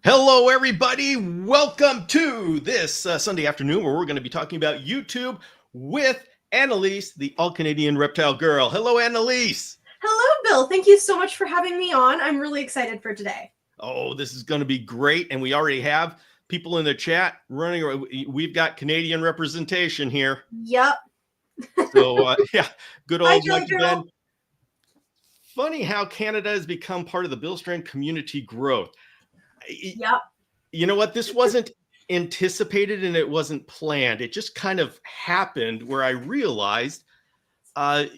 Hello, everybody. Welcome to this Sunday afternoon where we're going to be talking about YouTube with Annaliese, the all-Canadian reptile girl. Hello, Annaliese. Hello, Bill. Thank you so much for having me on. I'm really excited for today. Oh, this is going to be great. And we already have people in the chat running. We've got Canadian representation here. Yep. So, yeah, good old Lucky Ben. Funny how Canada has become part of the Bill Strand community growth. Yep. You know what? This wasn't anticipated and it wasn't planned. It just kind of happened where I realized, I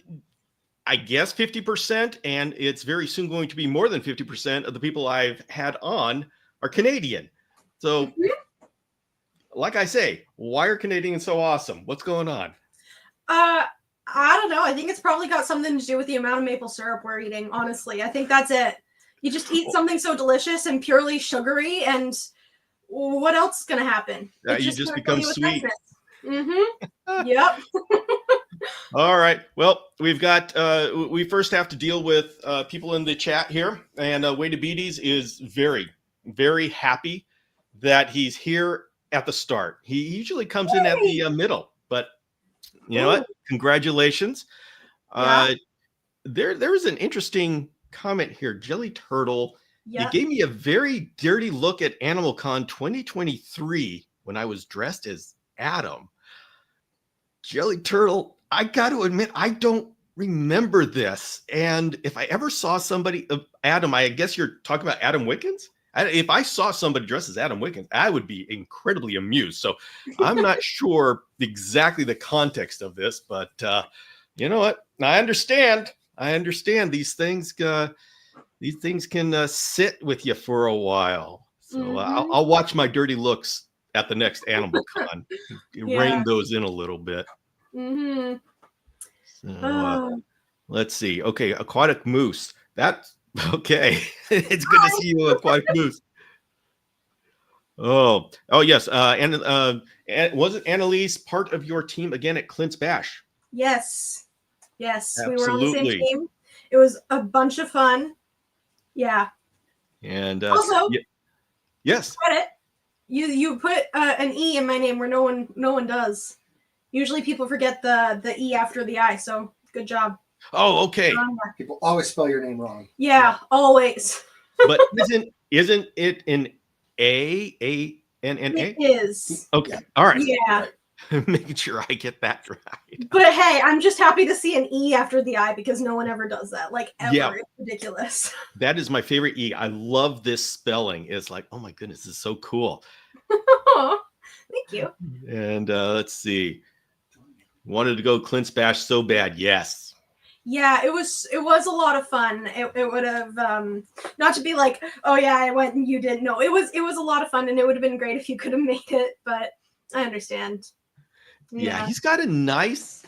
guess 50%, and it's very soon going to be more than 50% of the people I've had on are Canadian. So, like I say, why are Canadians so awesome? What's going on? I don't know. I think it's probably got something to do with the amount of maple syrup we're eating. Honestly, I think that's it. You just eat something so delicious and purely sugary, and what else is going to happen? You just become sweet. Yep. All right. Well, we've got, we first have to deal with people in the chat here. And Wade Beatties is very, very happy that he's here at the start. He usually comes in at the middle, but you know what? Congratulations. Yeah. There was an interesting comment here. Jelly Turtle, Yep. You gave me a very dirty look at Animal Con 2023 when I was dressed as Adam. Jelly Turtle, I got to admit, I don't remember this. And if I ever saw somebody, Adam, I guess you're talking about Adam Wickens? If I saw somebody dressed as Adam Wickens, I would be incredibly amused. So I'm not sure exactly the context of this, but you know what? I understand. These things can sit with you for a while. So I'll watch my dirty looks at the next Animal Con. Rein those in a little bit. So, let's see. Okay, aquatic moose. That's okay. It's good to see you, aquatic moose. Oh yes. And wasn't Annaliese part of your team again at Clint's Bash? Yes. Absolutely. We were on the same team. It was a bunch of fun. Yeah. And also, yes. Credit. You put an E in my name where no one does. Usually people forget the E after the I, so good job. Oh, okay. People always spell your name wrong. Yeah, always. But isn't it an A-N-N-A? It is. Okay. All right. Yeah. Making sure I get that right. But hey, I'm just happy to see an E after the I because no one ever does that. Like, ever. Yeah. It's ridiculous. That is my favorite E. I love this spelling. It's like, oh my goodness, this is so cool. Thank you. And let's see. Wanted to go Clint's Bash so bad. Yes. Yeah, it was a lot of fun. It would have not to be like, oh yeah, I went and you didn't. No, it was a lot of fun, and it would have been great if you could have made it, but I understand. Yeah, he's got a nice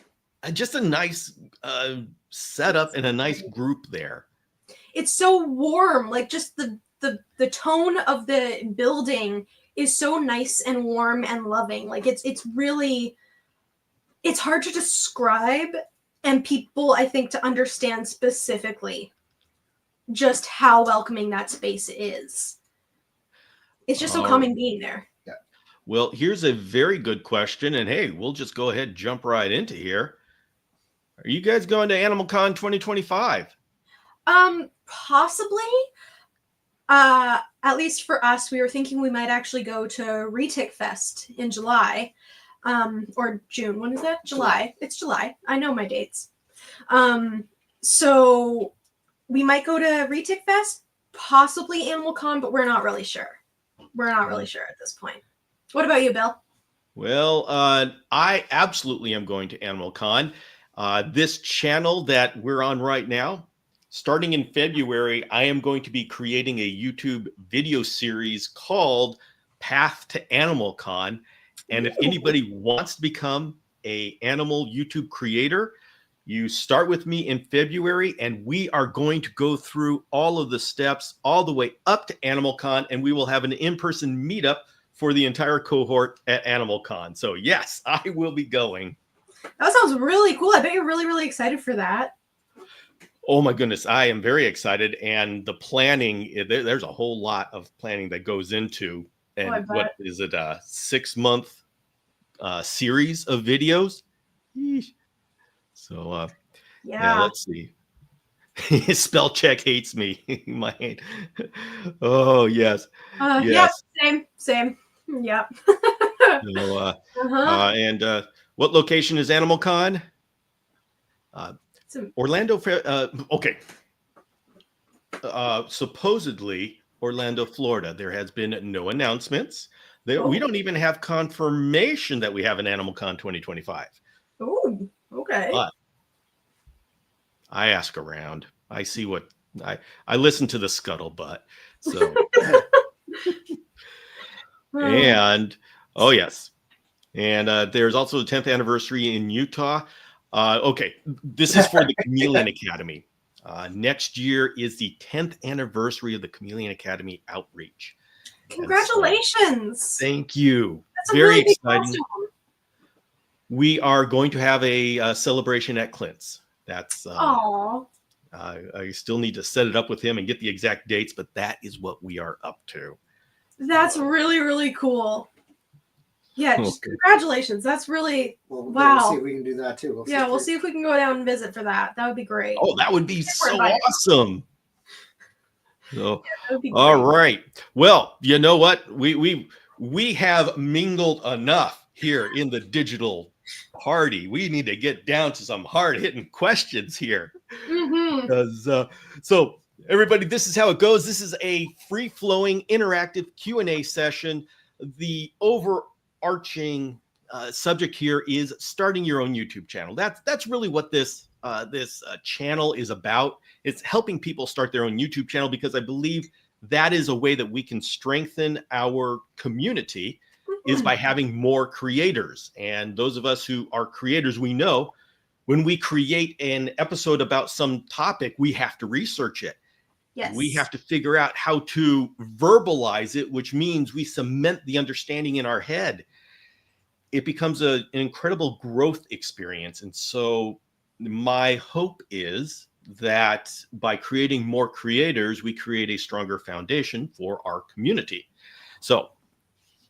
setup and a nice group there. It's so warm, like just the tone of the building is so nice and warm and loving. Like it's really, it's hard to describe, and people, I think, to understand specifically just how welcoming that space is. It's just so calming being there. Yeah. Well, here's a very good question, and hey, we'll just go ahead and jump right into here. Are you guys going to Animal Con 2025? Possibly. At least for us, we were thinking we might actually go to Retic Fest in July. Or June. When is that? July. It's July. I know my dates. So we might go to Retic Fest, possibly Animal Con, but we're not really sure. We're not really sure at this point. What about you, Bill? Well, I absolutely am going to Animal Con. This channel that we're on right now, starting in February, I am going to be creating a YouTube video series called Path to Animal Con. And if anybody wants to become an animal YouTube creator, you start with me in February, and we are going to go through all of the steps all the way up to Animal Con, and we will have an in-person meetup for the entire cohort at Animal Con. So yes, I will be going. That sounds really cool. I bet you're really, really excited for that. Oh my goodness, I am very excited, and the planning, there's a whole lot of planning that goes into, Oh, I and what bet. is it, a 6-month series of videos? Yeesh. So yeah, Yeah. let's see. Spell check hates me. My hand. Oh yes, Yeah, yes. same. Yeah. So, Uh-huh. and what location is Animal Con? Some, Orlando. Okay. Supposedly Orlando, Florida. There has been no announcements. We oh, don't even have confirmation that we have an Animal Con 2025. oh, okay. But I ask around. I see what I listen to the scuttlebutt. So and oh yes, and there's also the 10th anniversary in Utah. Okay, this is for the Chameleon Academy. Next year is the 10th anniversary of the Chameleon Academy outreach. And so, Congratulations. thank you. That's a Very really big exciting. milestone. We are going to have a celebration at Clint's. That's Aw. I still need to set it up with him and get the exact dates, but that is what we are up to. That's really, really cool. Yeah, just Okay. congratulations. That's really We'll wow. see if we can do that too. We'll see if we can go down and visit for that. That would be great. Oh, that would be so invited. awesome. So, That would be all great. right. Well, you know what? We have mingled enough here in the digital party. We need to get down to some hard-hitting questions here. Mm-hmm. Because so everybody, this is how it goes. This is a free-flowing interactive Q&A session. The overarching subject here is starting your own YouTube channel. That's really what this channel is about. It's helping people start their own YouTube channel, because I believe that is a way that we can strengthen our community, is by having more creators. And those of us who are creators, we know when we create an episode about some topic, we have to research it. Yes. We have to figure out how to verbalize it, which means we cement the understanding in our head. It becomes an incredible growth experience. And so my hope is that by creating more creators, we create a stronger foundation for our community. So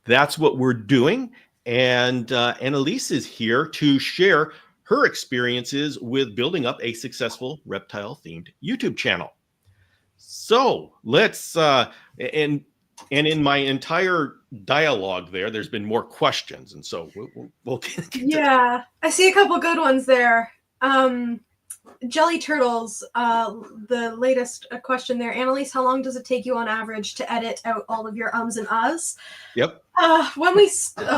that's what we're doing. And Annaliese is here to share her experiences with building up a successful reptile-themed YouTube channel. So let's and in my entire dialogue there's been more questions, and so we'll get to yeah, I see a couple good ones there. Jelly Turtles, the latest question there. Annaliese, how long does it take you on average to edit out all of your ums and uhs? Yep. When we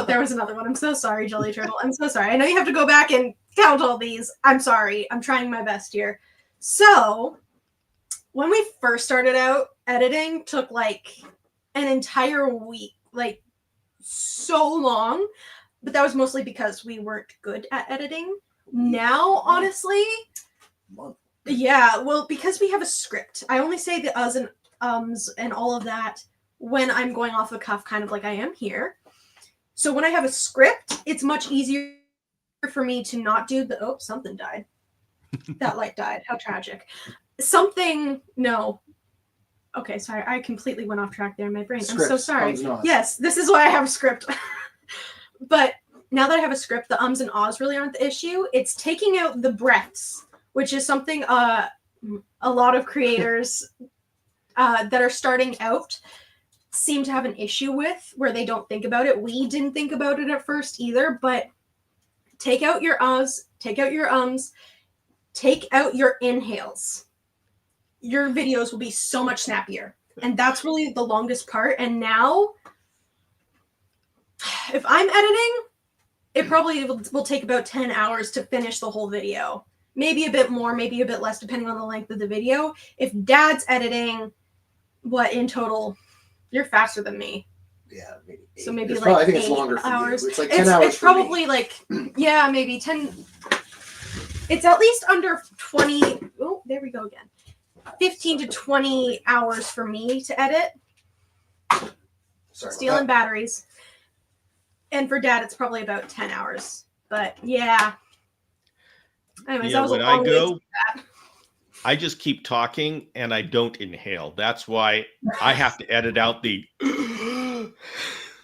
there was another one. I'm so sorry, Jelly Turtle. I'm so sorry. I know you have to go back and count all these. I'm sorry. I'm trying my best here. So when we first started out, editing took like an entire week, like so long. But that was mostly because we weren't good at editing. Now, honestly, yeah, well, because we have a script. I only say the uhs and ums and all of that when I'm going off the cuff, kind of like I am here. So when I have a script, it's much easier for me to not do the, oh, something died. That light died. How tragic. No. Okay, sorry. I completely went off track there in my brain. Scripts, I'm so sorry. ums and ahs. Yes, this is why I have a script. But now that I have a script, the ums and ahs really aren't the issue. It's taking out the breaths, which is something a lot of creators that are starting out seem to have an issue with, where they don't think about it. We didn't think about it at first either, but take out your uhs, take out your ums, take out your inhales. Your videos will be so much snappier. And that's really the longest part. And now, if I'm editing, it probably will take about 10 hours to finish the whole video. Maybe a bit more, maybe a bit less, depending on the length of the video. If Dad's editing, what in total? You're faster than me. Yeah, maybe. So maybe It's like I think it's 8 longer for hours. you. It's like 10 hours. It's probably like, yeah, maybe 10. It's at least under 20. Oh, there we go again. 15 to 20 hours for me to edit. Stealing batteries. And for Dad, it's probably about 10 hours. But yeah. Anyways, that was a long way to do that. I just keep talking and I don't inhale. That's why I have to edit out the.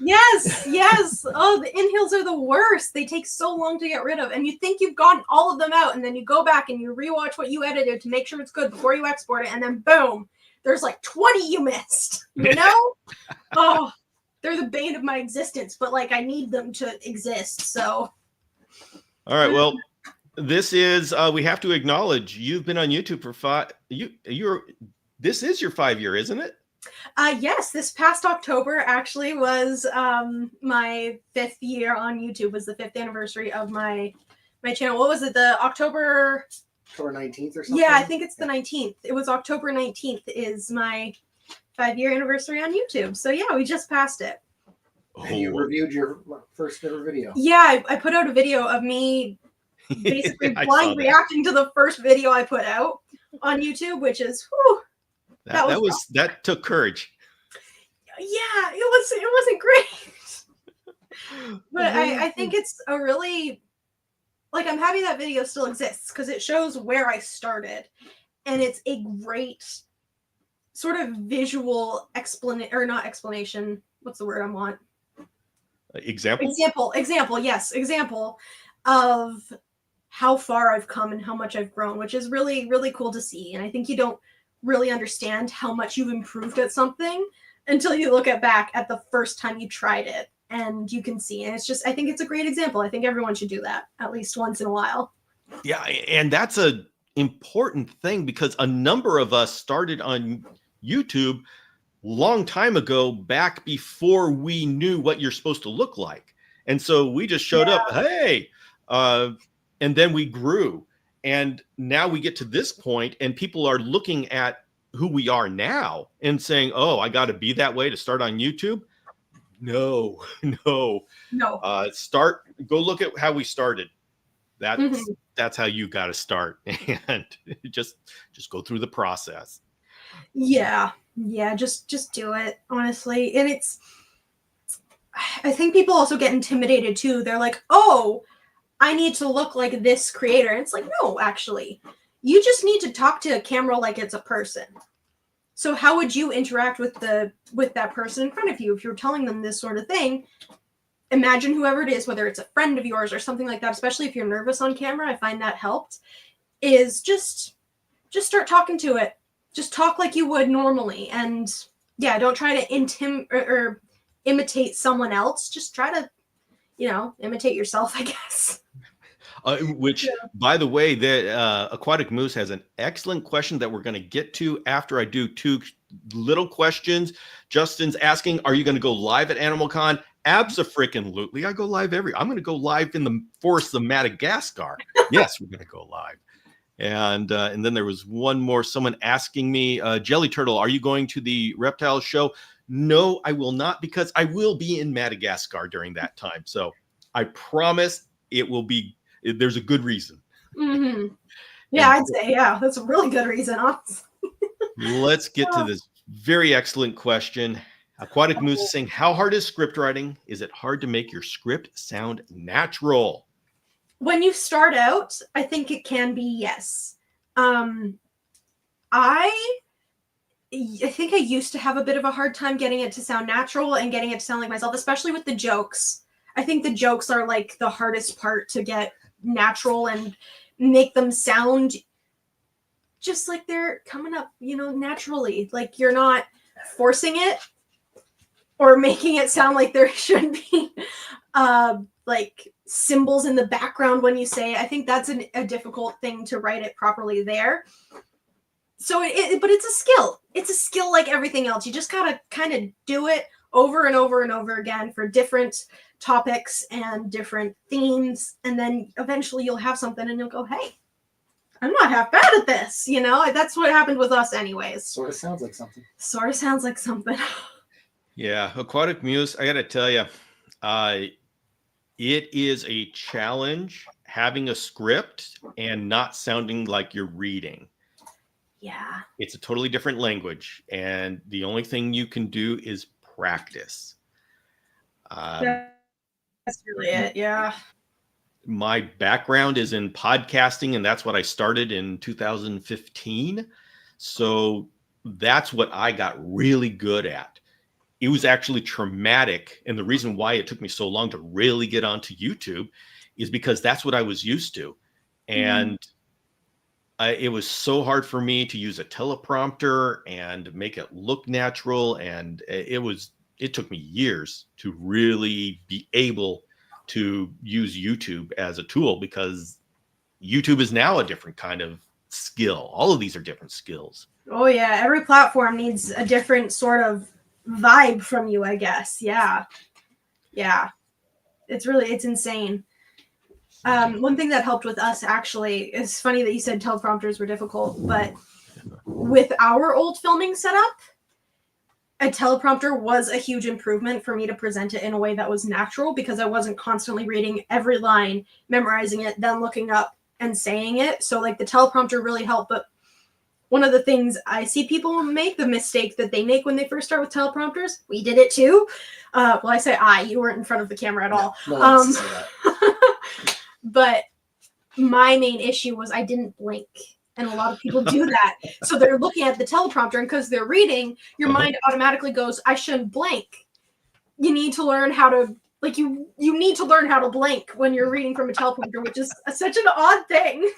Yes, yes. Oh, the inhales are the worst. They take so long to get rid of. And you think you've gotten all of them out, and then you go back and you rewatch what you edited to make sure it's good before you export it, and then boom, there's like 20 you missed. You know? Oh, they're the bane of my existence, but like I need them to exist. So All right. Well, this is we have to acknowledge you've been on YouTube for this is your 5-year, isn't it? Yes, this past October actually was my 5th year on YouTube. Was the 5th anniversary of my channel. What was it? The October 19th or something? Yeah, I think it's the 19th. It was October 19th is my 5-year anniversary on YouTube. So yeah, we just passed it. And you reviewed your first ever video. Yeah, I put out a video of me basically blind reacting to the first video I put out on YouTube, which is whew, that took courage. Yeah, it wasn't great. But I think it's a really, like, I'm happy that video still exists because it shows where I started, and it's a great sort of visual explanation. What's the word I want? Example, yes, example of how far I've come and how much I've grown, which is really, really cool to see. And I think you don't really understand how much you've improved at something until you look back at the first time you tried it, and you can see. And it's just, I think it's a great example. I think everyone should do that at least once in a while. Yeah, and that's a important thing because a number of us started on YouTube long time ago, back before we knew what you're supposed to look like. And so we just showed up, hey, and then we grew. And now we get to this point and people are looking at who we are now and saying, oh, I got to be that way to start on YouTube. No. No. Go look at how we started. That's how you got to start, and just go through the process. Yeah, just do it, honestly. And I think people also get intimidated too. They're like, oh, I need to look like this creator. And it's like, no, actually, you just need to talk to a camera like it's a person. So how would you interact with that person in front of you if you're telling them this sort of thing? Imagine whoever it is, whether it's a friend of yours or something like that, especially if you're nervous on camera. I find that helped, is just start talking to it. Just talk like you would normally. And yeah, don't try to imitate someone else. Just try to, imitate yourself, I guess. By the way, the Aquatic Moose has an excellent question that we're going to get to after I do 2 little questions. Justin's asking, are you going to go live at AnimalCon? Abso-freaking-lutely. I'm going to go live in the forests of Madagascar. Yes, we're going to go live. And then there was one more, someone asking me, Jelly Turtle, are you going to the Reptile show? No, I will not, because I will be in Madagascar during that time. So I promise it will be, there's a good reason. Mm-hmm. Yeah, I'd say, yeah, that's a really good reason, honestly. Let's get to this very excellent question. Aquatic Moose is saying, how hard is script writing? Is it hard to make your script sound natural? When you start out, I think it can be, yes. I think I used to have a bit of a hard time getting it to sound natural and getting it to sound like myself, especially with the jokes. I think the jokes are like the hardest part to get natural and make them sound just like they're coming up, naturally. Like you're not forcing it or making it sound like there should be like symbols in the background when you say it. I think that's a difficult thing to write it properly there. So but it's a skill. It's a skill like everything else. You just gotta kind of do it over and over and over again for different topics and different themes. And then eventually you'll have something and you'll go, hey, I'm not half bad at this. That's what happened with us anyways. Sort of sounds like something. Yeah, Aquatic Muse, I got to tell you, it is a challenge having a script and not sounding like you're reading. Yeah. It's a totally different language, and the only thing you can do is practice. That's really it, yeah. my background is in podcasting, and that's what I started in 2015. So that's what I got really good at. It was actually traumatic. And the reason why it took me so long to really get onto YouTube is because that's what I was used to. And it was so hard for me to use a teleprompter and make it look natural. And it took me years to really be able to use YouTube as a tool, because YouTube is now a different kind of skill. All of these are different skills. Oh yeah, every platform needs a different sort of vibe from you, I guess. Yeah. It's insane. One thing that helped with us, actually, it's funny that you said teleprompters were difficult, but with our old filming setup, a teleprompter was a huge improvement for me to present it in a way that was natural, because I wasn't constantly reading every line, memorizing it, then looking up and saying it. So like the teleprompter really helped. But one of the things I see people make, the mistake that they make when they first start with teleprompters, we did it too. Well, I say you weren't in front of the camera at all. No, but my main issue was I didn't blink. And a lot of people do that. So they're looking at the teleprompter, and because they're reading, your mind automatically goes, I shouldn't blink. You need to learn how to, you need to learn how to blink when you're reading from a teleprompter, which is such an odd thing.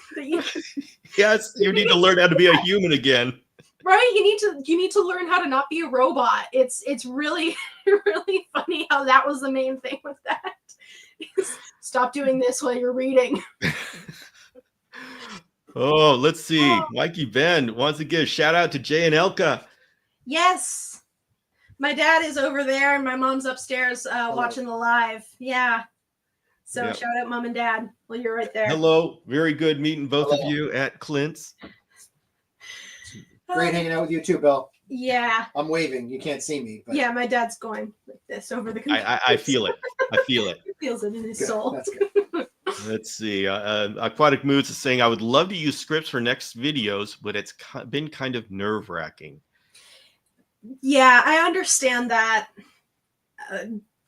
Yes, you need to learn how to be a human again. Right? You need to learn how to not be a robot. It's really, really funny how that was the main thing with that. Stop doing this while you're reading. Oh, let's see. Mikey Ben wants to give a shout out to Jay and Elka. Yes. My dad is over there and my mom's upstairs watching the live. Yeah. So shout out mom and dad. Well, you're right there. Hello. Very good meeting both of you at Clint's. Great hanging out with you too, Bill. Yeah. I'm waving. You can't see me. But... Yeah, my dad's going like this over the computer. I feel it. I feel it. He feels it in his soul. That's good. Let's see. Aquatic Moods is saying, I would love to use scripts for next videos, but it's been kind of nerve-wracking. Yeah, I understand that.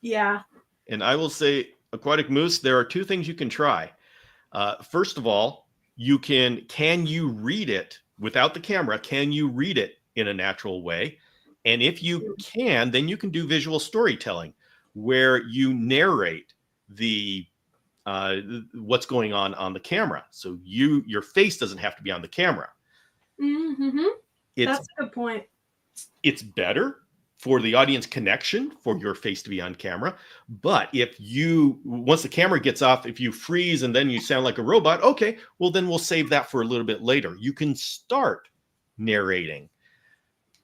Yeah. And I will say, Aquatic Moose, there are two things you can try. First of all, can you read it without the camera? Can you read it in a natural way? And if you can, then you can do visual storytelling, where you narrate what's going on the camera. So your face doesn't have to be on the camera. Mm-hmm. That's a good point. It's better for the audience connection for your face to be on camera. But once the camera gets off, if you freeze and then you sound like a robot, okay, well then we'll save that for a little bit later. You can start narrating.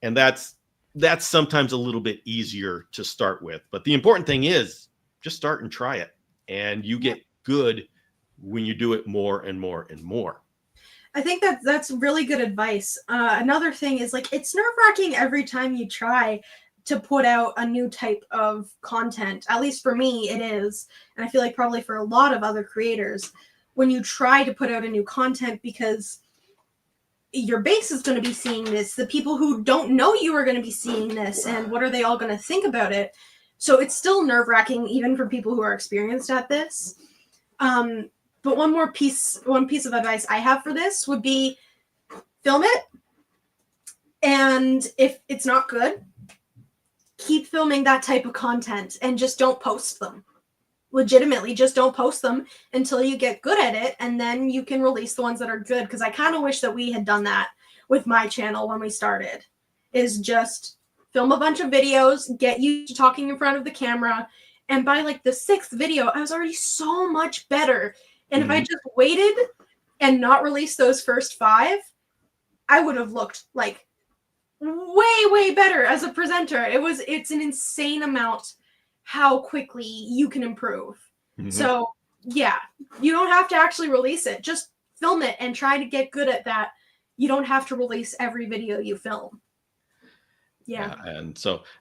And that's sometimes a little bit easier to start with. But the important thing is just start and try it. And you get good when you do it more and more and more. I think that's really good advice. Another thing is it's nerve-wracking every time you try to put out a new type of content. At least for me, it is. And I feel like probably for a lot of other creators, when you try to put out a new content, because your base is going to be seeing this. The people who don't know you are going to be seeing this. And what are they all going to think about it? So it's still nerve-wracking, even for people who are experienced at this. But one piece of advice I have for this would be film it. And if it's not good, keep filming that type of content and just don't post them. Legitimately, just don't post them until you get good at it. And then you can release the ones that are good. Because I kind of wish that we had done that with my channel when we started. Is just film a bunch of videos, get used to talking in front of the camera. And by the 6th video, I was already so much better. And if I just waited and not released those first 5, I would have looked way, way better as a presenter. It's an insane amount how quickly you can improve. Mm-hmm. So yeah, you don't have to actually release it. Just film it and try to get good at that. You don't have to release every video you film. Yeah.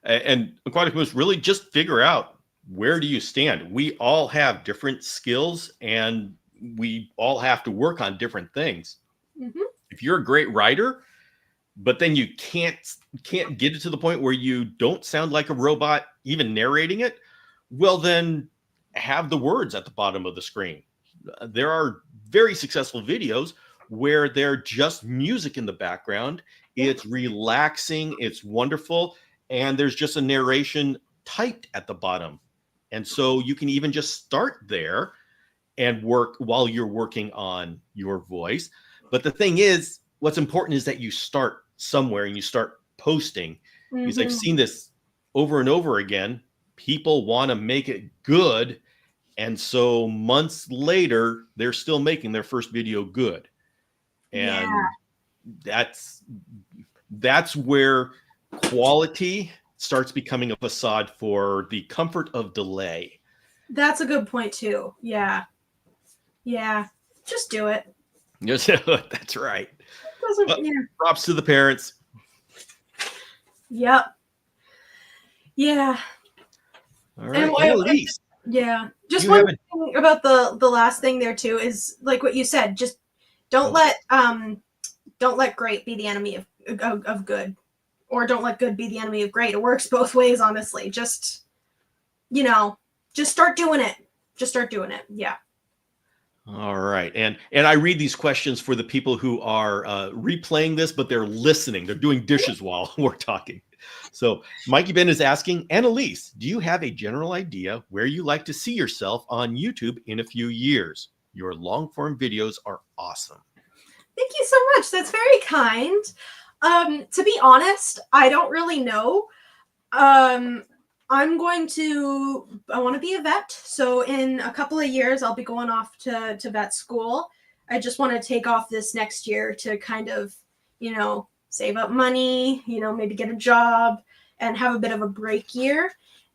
And Aquatic Moose, really just figure out, where do you stand? We all have different skills and we all have to work on different things. Mm-hmm. If you're a great writer, but then you can't get it to the point where you don't sound like a robot, even narrating it, well, then have the words at the bottom of the screen. there are very successful videos where they're just music in the background. It's relaxing, it's wonderful, and there's just a narration typed at the bottom. And so you can even just start there and work while you're working on your voice. But the thing is, what's important is that you start somewhere and you start posting. Because I've seen this over and over again. People want to make it good. And so months later, they're still making their first video good. And that's where quality starts becoming a facade for the comfort of delay. That's a good point too. Yeah. Just do it. Yes, that's right. Props to the parents. Yep. Yeah. All right. Annaliese, just one thing about the last thing there too is like what you said. Just don't let great be the enemy of good, or don't let good be the enemy of great. It works both ways, honestly. Just start doing it. Just start doing it. Yeah. All right. And I read these questions for the people who are replaying this, but they're listening. They're doing dishes while we're talking. So Mikey Ben is asking, Annaliese, do you have a general idea where you like to see yourself on YouTube in a few years? Your long form videos are awesome. Thank you so much. That's very kind. To be honest, I don't really know. I want to be a vet. So in a couple of years, I'll be going off to vet school. I just want to take off this next year to kind of, save up money, maybe get a job and have a bit of a break year.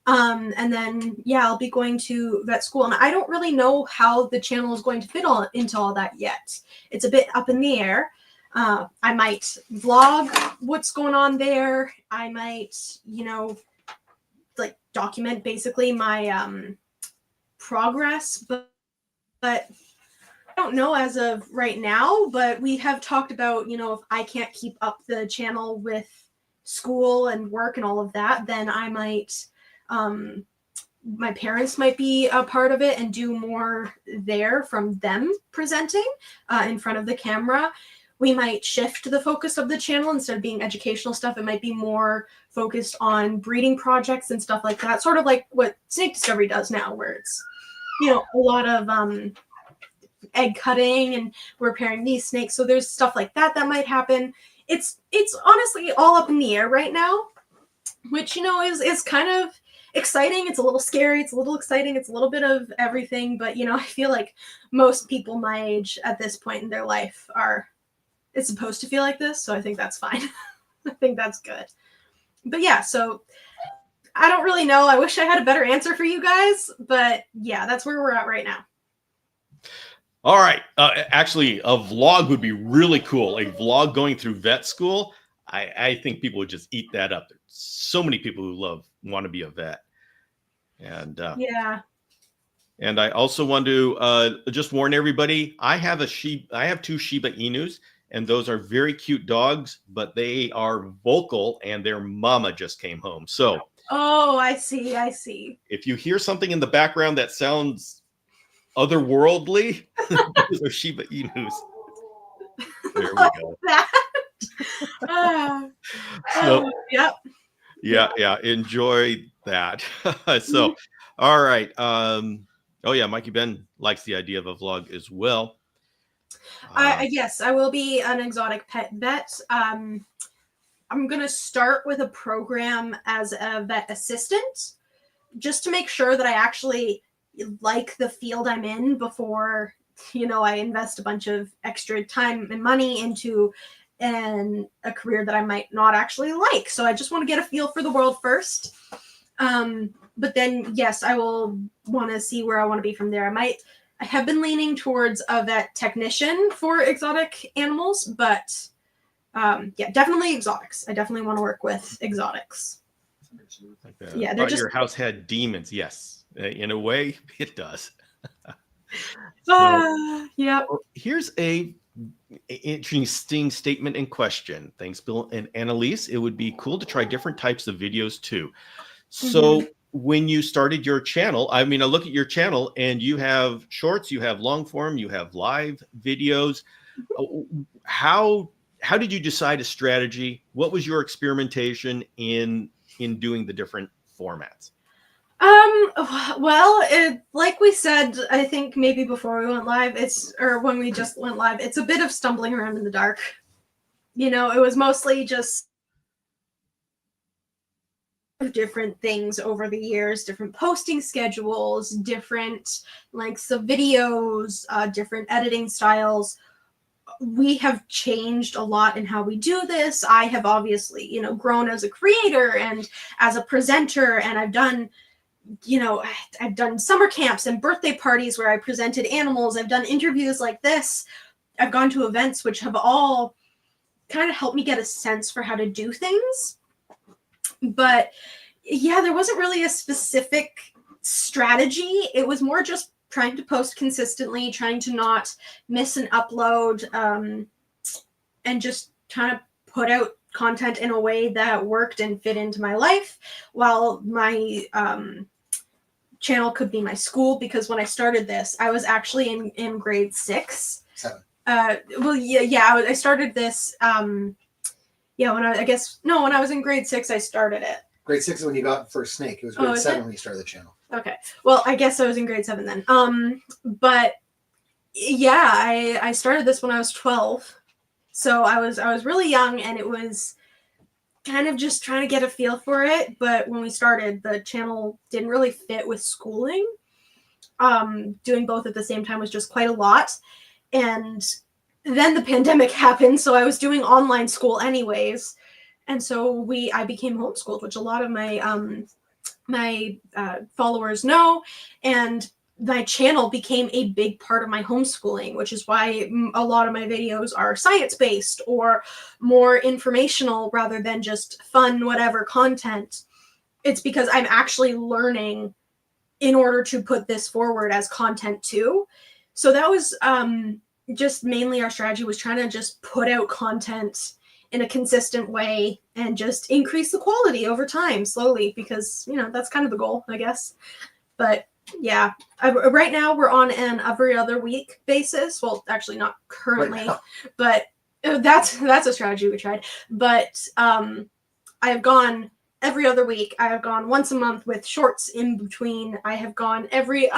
And then, I'll be going to vet school. And I don't really know how the channel is going to fit into all that yet. It's a bit up in the air. I might vlog what's going on there. I might, document basically my progress, but I don't know as of right now. But we have talked about, if I can't keep up the channel with school and work and all of that, then I might, my parents might be a part of it and do more there from them presenting in front of the camera. We might shift the focus of the channel. Instead of being educational stuff, it might be more focused on breeding projects and stuff like that. Sort of like what Snake Discovery does now, where it's, a lot of egg cutting and repairing these snakes. So there's stuff like that might happen. It's honestly all up in the air right now, which, is kind of exciting. It's a little scary. It's a little exciting. It's a little bit of everything. But, I feel like most people my age at this point in their life it's supposed to feel like this. So I think that's fine. I think that's good. But so I don't really know. I wish I had a better answer for you guys, but that's where we're at right now. All right. Actually, a vlog would be really cool. A vlog going through vet school. I think people would just eat that up. There's so many people who want to be a vet. And and I also want to just warn everybody, I have 2 Shiba Inus, and those are very cute dogs, but they are vocal and their mama just came home. So, I see. If you hear something in the background that sounds otherworldly, those are Shiba Inus. There we go. Yeah. Enjoy that. So, all right. Mikey Ben likes the idea of a vlog as well. Yes, I will be an exotic pet vet. I'm going to start with a program as a vet assistant, just to make sure that I actually like the field I'm in before, I invest a bunch of extra time and money into a career that I might not actually like. So I just want to get a feel for the world first. But then, yes, I will want to see where I want to be from there. I have been leaning towards a vet technician for exotic animals, but definitely exotics. I definitely want to work with exotics. Like they're just your house had demons. Yes, in a way, it does. Here's a interesting statement and question. Thanks, Bill and Annaliese. It would be cool to try different types of videos too. So when you started your channel, I mean, I look at your channel and you have shorts, you have long form, you have live videos. How did you decide a strategy? What was your experimentation in doing the different formats? Well, like we said, I think maybe before we went live, or when we just went live, it's a bit of stumbling around in the dark. You know, it was mostly just different things over the years, different posting schedules, different lengths of videos, different editing styles. We have changed a lot in how we do this. I have obviously, you know, grown as a creator and as a presenter, and I've done, you know, I've done summer camps and birthday parties where I presented animals. I've done interviews like this. I've gone to events which have all kind of helped me get a sense for how to do things. But yeah, there wasn't really a specific strategy. It was more just trying to post consistently, trying to not miss an upload, and just trying to put out content in a way that worked and fit into my life, while my channel could be my school, because when I started this, I was actually in grade 6. 7. Well, yeah, I started this, when I was in grade 6, I started it. Grade 6 is when you got first snake. It was grade 7 when you started the channel. Okay. Well, I guess I was in grade 7 then. But yeah, I started this when I was 12. So I was really young, and it was kind of just trying to get a feel for it. But when we started, the channel didn't really fit with schooling. Doing both at the same time was just quite a lot. And then the pandemic happened, so I was doing online school anyways. And so I became homeschooled, which a lot of my followers know, and my channel became a big part of my homeschooling, which is why a lot of my videos are science-based or more informational rather than just fun, whatever content. It's because I'm actually learning in order to put this forward as content too. So that was just mainly our strategy, was trying to just put out content in a consistent way and just increase the quality over time slowly, because, you know, that's kind of the goal, I guess. But yeah, right now we're on an every other week basis. Well, actually not currently, right, but that's a strategy we tried. But I've gone every other week. I have gone once a month with shorts in between. I have gone every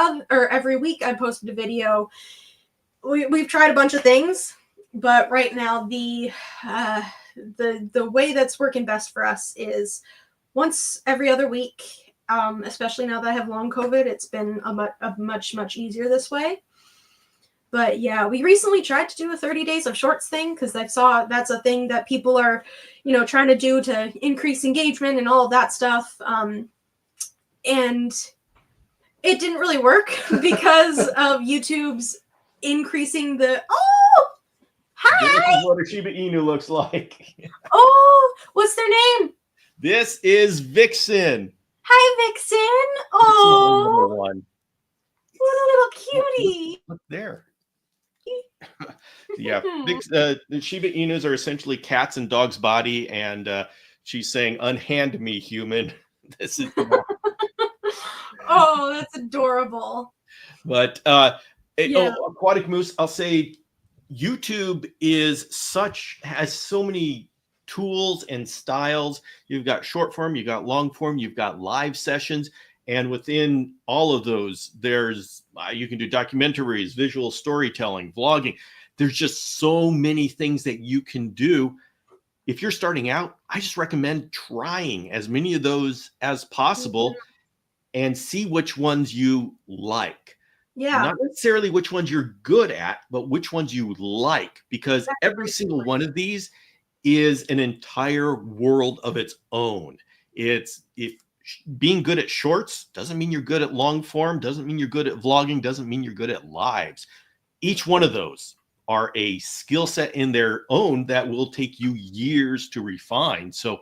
week I posted a video. We've tried a bunch of things, but right now the way that's working best for us is once every other week. Especially now that I have long COVID, it's been a much easier this way. But yeah, we recently tried to do a 30 days of shorts thing, because I saw that's a thing that people are, you know, trying to do to increase engagement and all of that stuff. And it didn't really work because of YouTube's increasing the hi. This is what a Shiba Inu looks like. What's their name? This is Vixen. Hi, Vixen. Oh, one. What a little cutie. Look there. Yeah, the Shiba Inus are essentially cats in dog's body, and she's saying, "Unhand me, human." This is. Oh, that's adorable. But aquatic moose, I'll say, YouTube has so many tools and styles. You've got short form, you've got long form, you've got live sessions, and within all of those, there's you can do documentaries, visual storytelling, vlogging. There's just so many things that you can do. If you're starting out, I just recommend trying as many of those as possible and see which ones you like. Yeah. Not necessarily which ones you're good at, but which ones you like, because every single one of these is an entire world of its own. If being good at shorts doesn't mean you're good at long form, doesn't mean you're good at vlogging, doesn't mean you're good at lives. Each one of those are a skill set in their own that will take you years to refine. So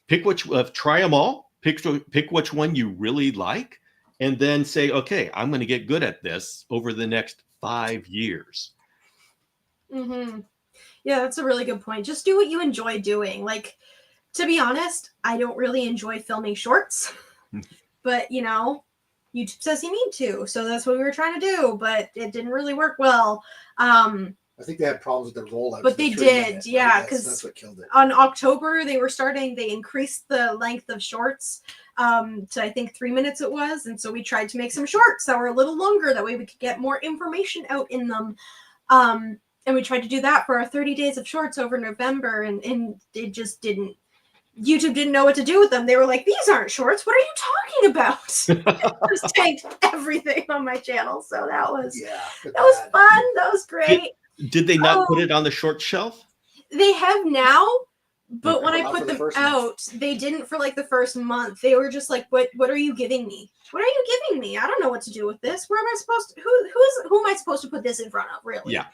try them all, pick which one you really like, and then say, okay, I'm going to get good at this over the next 5 years. Mm-hmm. Yeah, that's a really good point. Just do what you enjoy doing. Like, to be honest, I don't really enjoy filming shorts. but you know, YouTube says you need to, so that's what we were trying to do, but it didn't really work well. I think they had problems with their rollout. But they did, yeah, because because that's what killed it. on October they increased the length of shorts to I think 3 minutes it was, and so we tried to make some shorts that were a little longer, that way we could get more information out in them. And we tried to do that for our 30 days of shorts over November, and it just didn't. YouTube didn't know what to do with them. They were like, "These aren't shorts. What are you talking about?" Just tanked everything on my channel. So that was fun. That was great. Did they not put it on the short shelf? They have now, but Okay. when I put them out, they didn't for like the first month. They were just like, "What are you giving me? What are you giving me? I don't know what to do with this. Where am I supposed to? Who am I supposed to put this in front of? Really?" Yeah.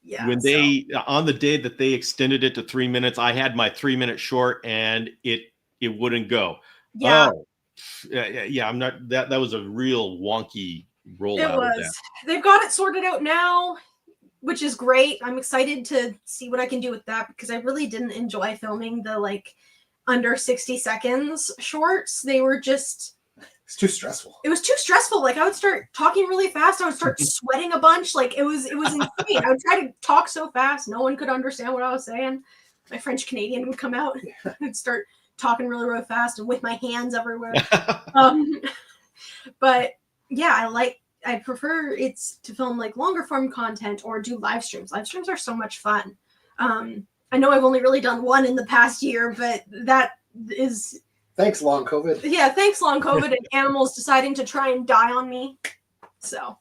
Yeah. When they on the day that they extended it to 3 minutes, I had my 3 minute short and it wouldn't go. Yeah. Oh, yeah. I'm not that was a real wonky rollout. It was. Of that. They've got it sorted out now, which is great. I'm excited to see what I can do with that, because I really didn't enjoy filming the like under 60 seconds shorts. They were just. It's too stressful. It was too stressful. Like I would start talking really fast. I would start sweating a bunch. Like it was insane. I would try to talk so fast, no one could understand what I was saying. My French Canadian would come out. I'd start talking really, really fast and with my hands everywhere. But yeah, I prefer it's to film like longer form content or do live streams. Live streams are so much fun. I know I've only really done one in the past year, but that is. Thanks, long COVID. Yeah, thanks, long COVID, and animals deciding to try and die on me. So,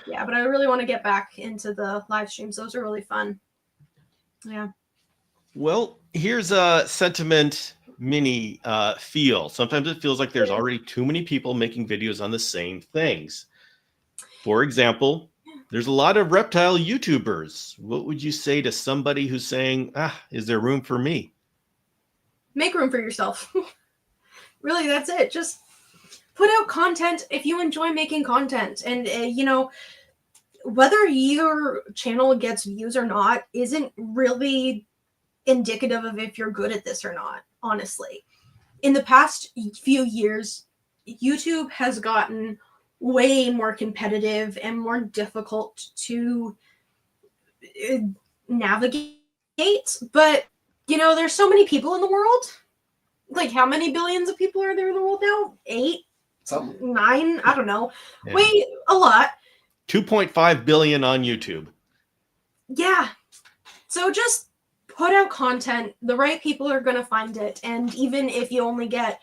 yeah, but I really want to get back into the live streams. Those are really fun. Yeah. Well, here's a sentiment mini feel. Sometimes it feels like there's already too many people making videos on the same things. For example, there's a lot of reptile YouTubers. What would you say to somebody who's saying, is there room for me? Make room for yourself. Really, that's it. Just put out content if you enjoy making content. And, you know, whether your channel gets views or not isn't really indicative of if you're good at this or not, honestly. In the past few years, YouTube has gotten way more competitive and more difficult to navigate. But, you know, there's so many people in the world. Like, how many billions of people are there in the world now? 8? Something. 9? I don't know. Yeah. Wait, a lot. 2.5 billion on YouTube. Yeah. So just put out content. The right people are going to find it. And even if you only get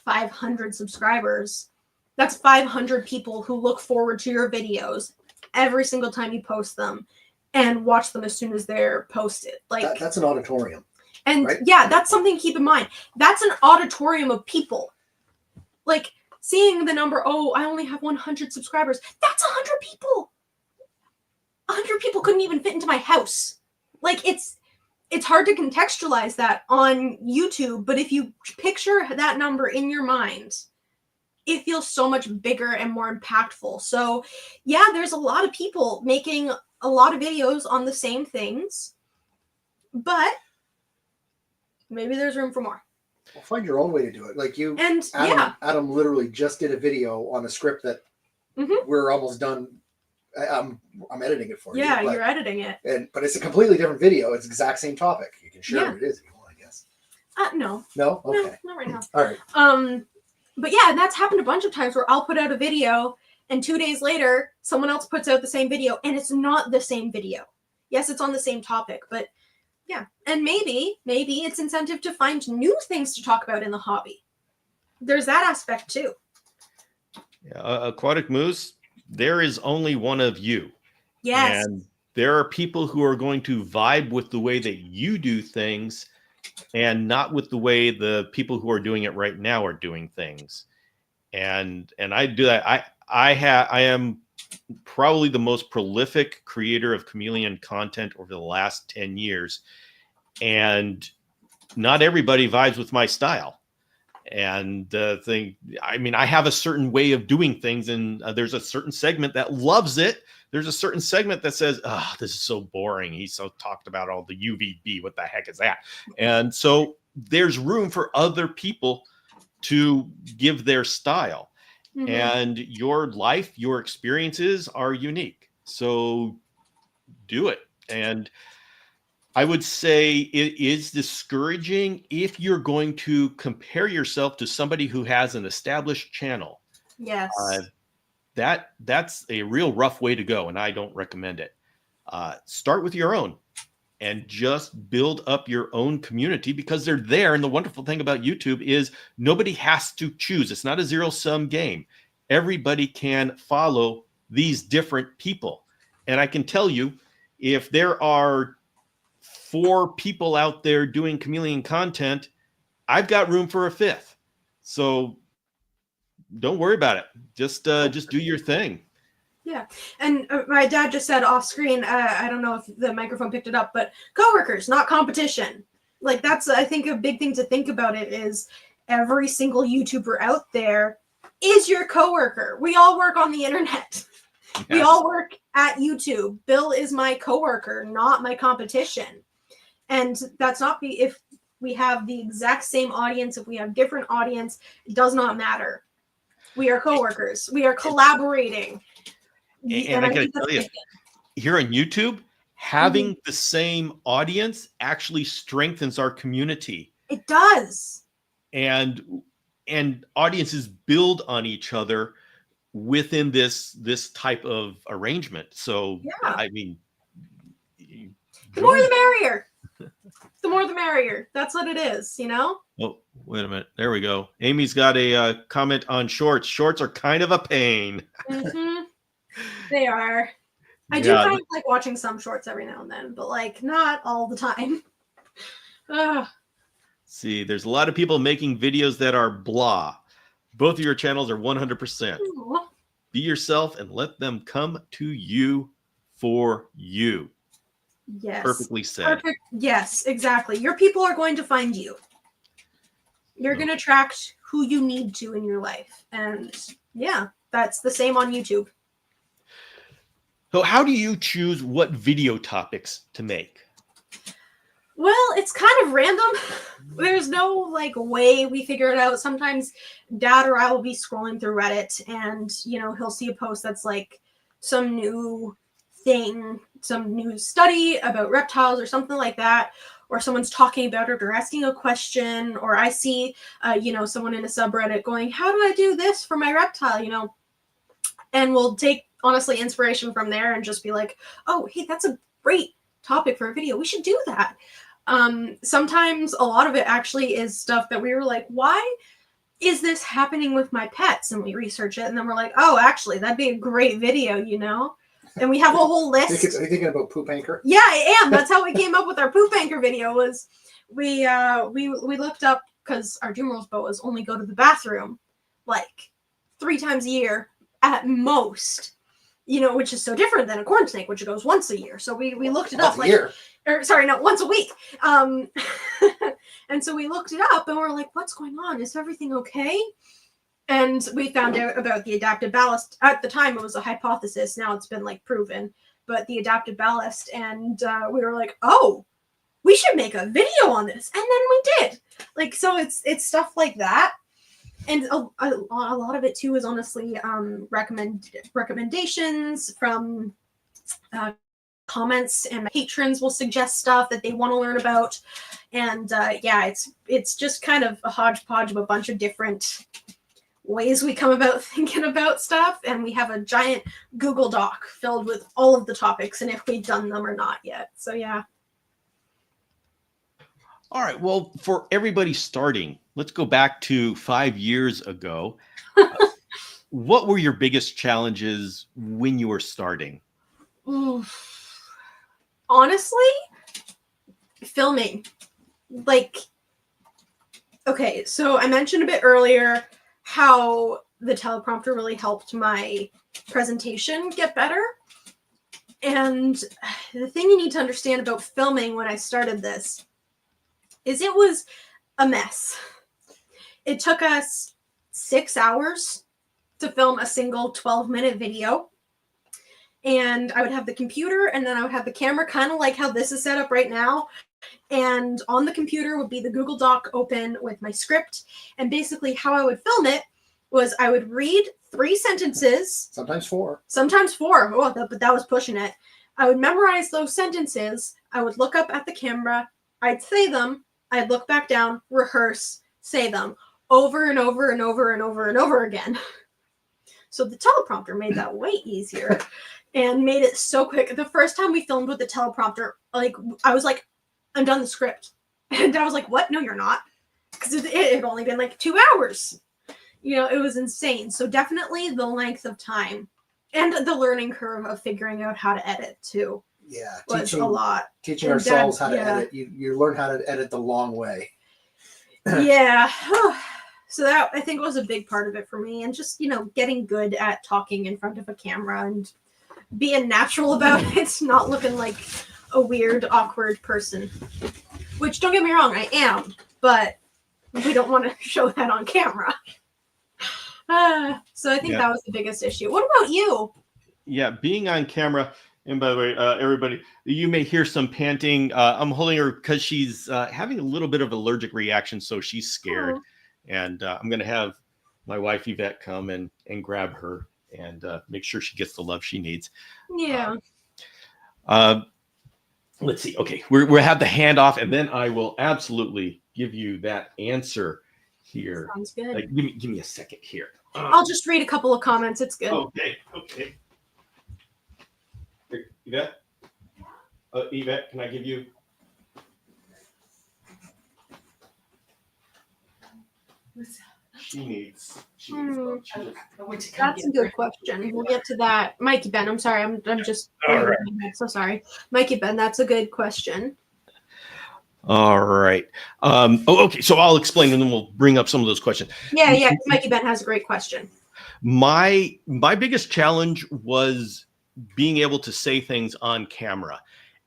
500 subscribers, that's 500 people who look forward to your videos every single time you post them and watch them as soon as they're posted. Like that's an auditorium. And right? Yeah, that's something to keep in mind. That's an auditorium of people. Like seeing the number, I only have 100 subscribers. That's 100 people. 100 people couldn't even fit into my house. Like it's hard to contextualize that on YouTube, but if you picture that number in your mind, it feels so much bigger and more impactful. So yeah, there's a lot of people making a lot of videos on the same things, but maybe there's room for more. Well, find your own way to do it. Like you and Adam literally just did a video on a script that we're almost done. I'm editing it for you. Yeah, you're editing it. But it's a completely different video. It's the exact same topic. You can share what it is if you want, I guess. No. No? Okay. No, not right now. All right. But yeah, and that's happened a bunch of times where I'll put out a video and 2 days later, someone else puts out the same video and it's not the same video. Yes, it's on the same topic, but yeah. And maybe it's incentive to find new things to talk about in the hobby. There's that aspect too. Aquatic Moose, there is only one of you. Yes. And there are people who are going to vibe with the way that you do things and not with the way the people who are doing it right now are doing things. And I do that. I am probably the most prolific creator of chameleon content over the last 10 years. And not everybody vibes with my style. And I have a certain way of doing things, and there's a certain segment that loves it. There's a certain segment that says, this is so boring. He's so talked about all the UVB. What the heck is that? And so there's room for other people to give their style. Mhm. And your life, your experiences are unique. So do it. And I would say it is discouraging if you're going to compare yourself to somebody who has an established channel. Yes. That's a real rough way to go, and I don't recommend it. Start with your own and just build up your own community, because they're there. And the wonderful thing about YouTube is nobody has to choose. It's not a zero-sum game. Everybody can follow these different people. And I can tell you, if there are 4 people out there doing chameleon content, I've got room for a 5th. So don't worry about it. Just do your thing. Yeah. And my dad just said off screen, I don't know if the microphone picked it up, but coworkers, not competition. Like, that's, I think, a big thing to think about it is every single YouTuber out there is your coworker. We all work on the internet. Yes. We all work at YouTube. Bill is my coworker, not my competition. And that's not if we have the exact same audience, if we have different audience, it does not matter. We are coworkers. We are collaborating. And I gotta tell you, here on YouTube, having the same audience actually strengthens our community. It does. And audiences build on each other within this type of arrangement. So yeah. I mean, the more the merrier. The more the merrier. That's what it is, you know? Oh, wait a minute. There we go. Amy's got a comment on shorts. Shorts are kind of a pain. Mm-hmm. They are. I do kind of like watching some shorts every now and then, but like not all the time. See, there's a lot of people making videos that are blah. Both of your channels are 100%. Be yourself and let them come to you for you. Yes. Perfectly said. Perfect. Yes, exactly. Your people are going to find you. You're going to attract who you need to in your life. And yeah, that's the same on YouTube. So how do you choose what video topics to make? Well, it's kind of random. There's no like way we figure it out. Sometimes Dad or I will be scrolling through Reddit and, you know, he'll see a post that's like some new thing, some new study about reptiles or something like that, or someone's talking about it or asking a question, or I see, you know, someone in a subreddit going, how do I do this for my reptile, you know? And we'll take, honestly, inspiration from there and just be like, oh, hey, that's a great topic for a video. We should do that. Sometimes a lot of it actually is stuff that we were like, why is this happening with my pets? And we research it, and then we're like, oh, actually, that'd be a great video, you know? And we have a whole list. Are you thinking about poop anchor? Yeah, I am. That's how we came up with our poop anchor video. Was we looked up, because our Dumerals boas only go to the bathroom like 3 times a year at most, you know, which is so different than a corn snake, which goes once a year. So we looked it up, like, or sorry, no, once a week. And so we looked it up, and we're like, what's going on? Is everything okay? And we found out about the adaptive ballast. At the time, it was a hypothesis. Now it's been like proven, but the adaptive ballast. And we were like, oh, we should make a video on this. And then we did. Like, so it's stuff like that. And a lot of it too is honestly recommendations from comments, and my patrons will suggest stuff that they want to learn about. And yeah, it's just kind of a hodgepodge of a bunch of different ways we come about thinking about stuff, and we have a giant Google Doc filled with all of the topics and if we've done them or not yet. So yeah. All right, well, for everybody starting, let's go back to 5 years ago. What were your biggest challenges when you were starting? Honestly, filming. Like, okay, so I mentioned a bit earlier how the teleprompter really helped my presentation get better. And the thing you need to understand about filming when I started this is it was a mess. It took us 6 hours to film a single 12-minute video. and I would have the computer, and then I would have the camera, kind of like how this is set up right now. And on the computer would be the Google Doc open with my script. And basically how I would film it was I would read 3 sentences. Sometimes 4. Sometimes 4. Oh, but that was pushing it. I would memorize those sentences. I would look up at the camera. I'd say them. I'd look back down, rehearse, say them over and over and over and over and over again. So the teleprompter made that way easier and made it so quick. The first time we filmed with the teleprompter, like I was like, I'm done the script. And I was like, what? No, you're not. Because it had only been like 2 hours. You know, it was insane. So definitely the length of time and the learning curve of figuring out how to edit too. Yeah, was a lot. Teaching ourselves how to edit. You learn how to edit the long way. Yeah. So that, I think, was a big part of it for me. And just, you know, getting good at talking in front of a camera and being natural about it, not looking like a weird, awkward person. Which, don't get me wrong, I am. But we don't want to show that on camera. So I think that was the biggest issue. What about you? Yeah, being on camera. And by the way, everybody, you may hear some panting. I'm holding her because she's having a little bit of allergic reaction, so she's scared. Oh. And I'm going to have my wife Yvette come and grab her and make sure she gets the love she needs. Yeah. Let's see. Okay, we'll have the handoff, and then I will absolutely give you that answer here. Sounds good. Give me a second here. I'll just read a couple of comments. It's good. Okay. Yvette? Yvette, can I give you? She needs That's a good question. We'll get to that. Mikey Ben, I'm sorry. I'm just so sorry. Mikey Ben, that's a good question. All right. Okay. So I'll explain and then we'll bring up some of those questions. Yeah. Mikey Ben has a great question. My biggest challenge was being able to say things on camera.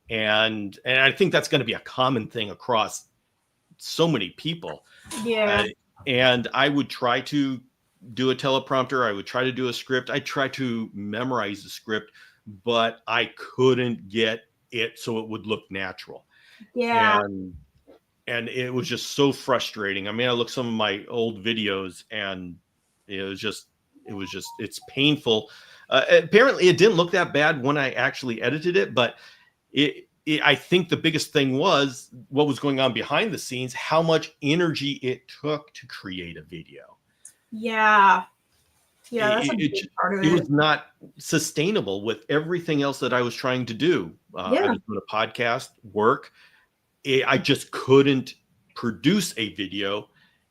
And I think that's going to be a common thing across so many people. Yeah. And I would try to do a teleprompter. I would try to do a script. I try to memorize the script, but I couldn't get it so it would look natural. Yeah. And it was just so frustrating. I mean, I looked at some of my old videos and it's painful. Apparently it didn't look that bad when I actually edited it, but I think the biggest thing was what was going on behind the scenes, how much energy it took to create a video. Yeah. Yeah, that's a big part of it. It was not sustainable with everything else that I was trying to do. I was doing a podcast, work. I just couldn't produce a video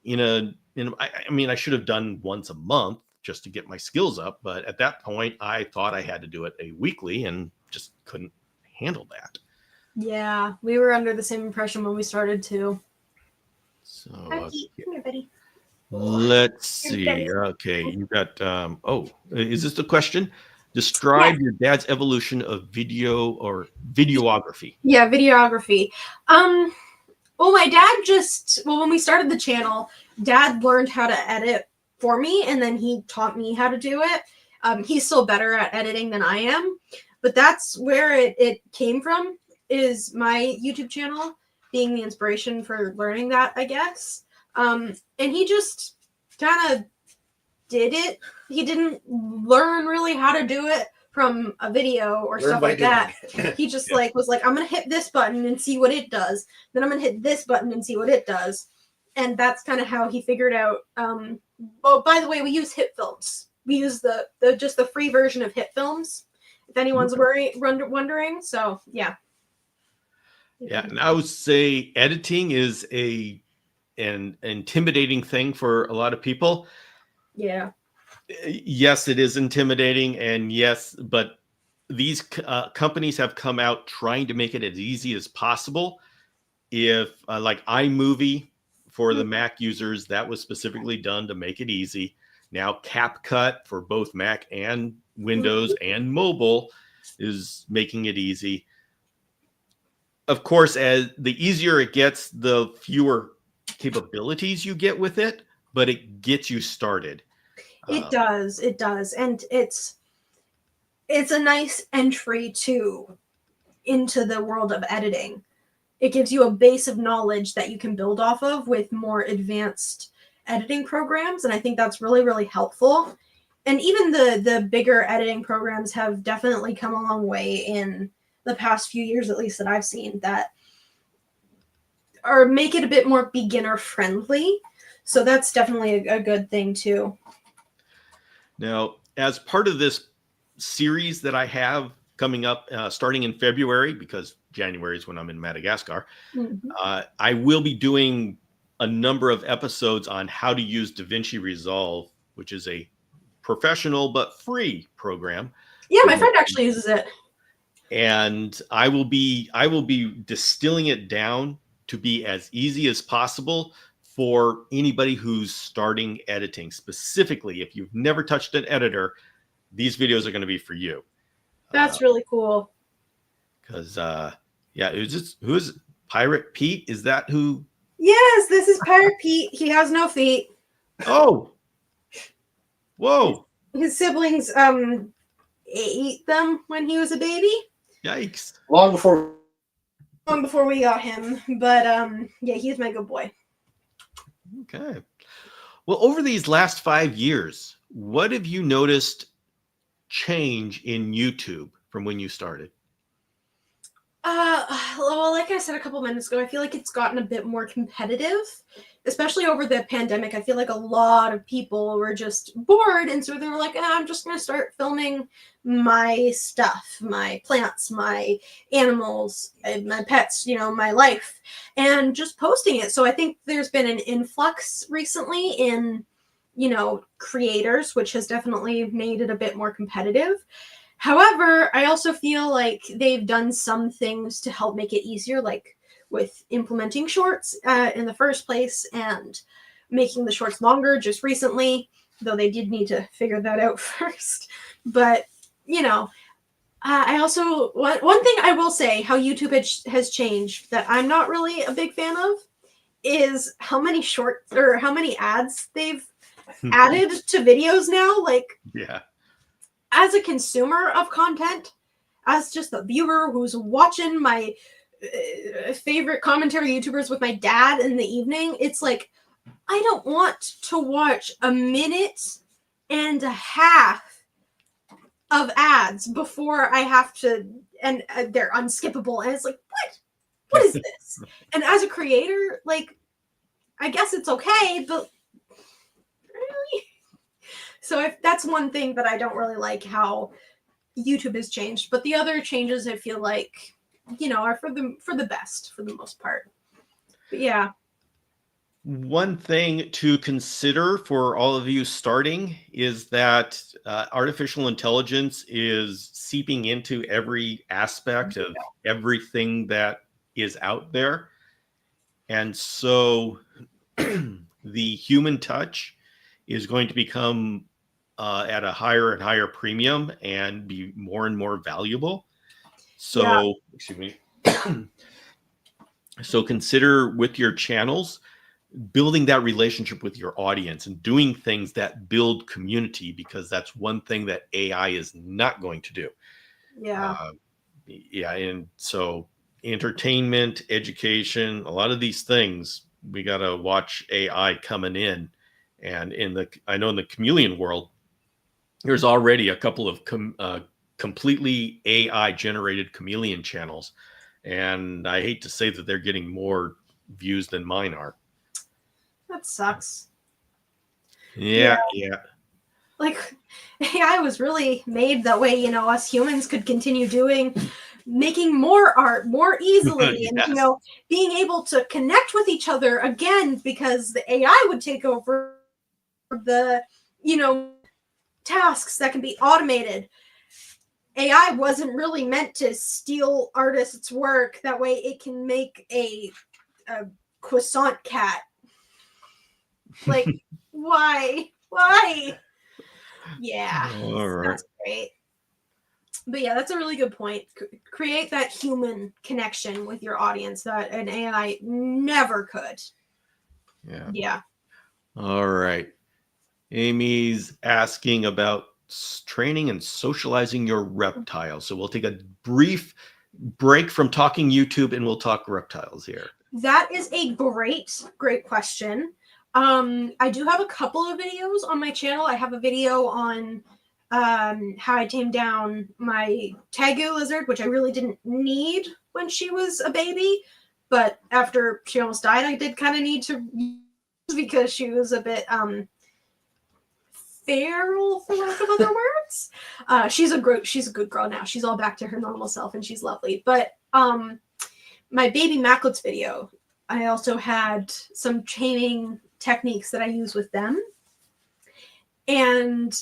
I mean, I should have done once a month just to get my skills up. But at that point, I thought I had to do it a weekly and just couldn't handle that. Yeah, we were under the same impression when we started too. So Come here, buddy. let's see. Okay, you got. Is this the question? Describe your dad's evolution of video or videography. Yeah, videography. Well, my dad when we started the channel, Dad learned how to edit for me, and then he taught me how to do it. He's still better at editing than I am, but that's where it came from, is my YouTube channel being the inspiration for learning that, I guess. And he just kind of did it. He didn't learn really how to do it from a video or stuff like that. He just was like, I'm going to hit this button and see what it does. Then I'm going to hit this button and see what it does. And that's kind of how he figured out. Oh, by the way, we use Hit Films. We use the free version of Hit Films, if anyone's wondering. So, yeah. Yeah, and I would say editing is an intimidating thing for a lot of people. Yeah. Yes, it is intimidating, and yes, but these companies have come out trying to make it as easy as possible. If like iMovie for the Mac users, that was specifically done to make it easy. Now CapCut for both Mac and Windows and mobile is making it easy. Of course, as the easier it gets, the fewer capabilities you get with it, but it gets you started. It does. And it's it's a nice entry into the world of editing. It gives you a base of knowledge that you can build off of with more advanced editing programs, and I think that's really, really helpful. And even the bigger editing programs have definitely come a long way in the past few years, at least that I've seen, that are make it a bit more beginner friendly. So that's definitely a good thing too. Now, as part of this series that I have coming up starting in February, because January is when I'm in Madagascar, I will be doing a number of episodes on how to use DaVinci Resolve, which is a professional but free program. Yeah, my friend actually uses it. And I will be distilling it down to be as easy as possible for anybody who's starting editing. Specifically, if you've never touched an editor, these videos are going to be for you. That's really cool. Because yeah, who is Pirate Pete? Is that who? Yes, this is Pirate Pete. He has no feet. Oh, whoa! His siblings ate them when he was a baby. Yikes! Long before we got him, but yeah, he's my good boy. Okay. Well, over these last 5 years, what have you noticed change in YouTube from when you started? Well, like I said a couple minutes ago, I feel like it's gotten a bit more competitive, especially over the pandemic. I feel like a lot of people were just bored, and so they were like, I'm just going to start filming my stuff, my plants, my animals, my pets, my life, and just posting it. So I think there's been an influx recently in, creators, which has definitely made it a bit more competitive. However, I also feel like they've done some things to help make it easier, like with implementing shorts in the first place and making the shorts longer just recently, though they did need to figure that out first. But, I also, one thing I will say, how YouTube has changed that I'm not really a big fan of is how many ads they've added to videos now. Like, yeah. As a consumer of content, as just a viewer who's watching my favorite commentary YouTubers with my dad in the evening, it's like, I don't want to watch a minute and a half of ads before I have to, and they're unskippable. And it's like, what is this? And as a creator, like, I guess it's okay, but really? So that's one thing that I don't really like, how YouTube has changed. But the other changes, I feel like, are for the best for the most part. But yeah. One thing to consider for all of you starting is that artificial intelligence is seeping into every aspect of everything that is out there. And so the human touch is going to become at a higher and higher premium and be more and more valuable. So, excuse me. So consider with your channels, building that relationship with your audience and doing things that build community, because that's one thing that AI is not going to do. Yeah. Yeah. And so entertainment, education, a lot of these things, we got to watch AI coming in. And I know in the chameleon world, there's already a couple of completely AI generated chameleon channels. And I hate to say that they're getting more views than mine are. That sucks. Yeah. Like, AI was really made that way, us humans could continue making more art more easily. Yes. And, being able to connect with each other again, because the AI would take over the, tasks that can be automated. AI wasn't really meant to steal artists' work. That way it can make a croissant cat. Like, why? Yeah. All right. That's great. But yeah, that's a really good point. Create that human connection with your audience that an AI never could. Yeah. Yeah. All right. Amy's asking about training and socializing your reptiles. So we'll take a brief break from talking YouTube and we'll talk reptiles here. That is a great question. I do have a couple of videos on my channel. I have a video on how I tamed down my Tegu lizard, which I really didn't need when she was a baby, but after she almost died, I did kind of need to use because she was a bit feral, for lack of other words. She's a good girl now. She's all back to her normal self and she's lovely. But my baby Macklets video, I also had some training techniques that I use with them. And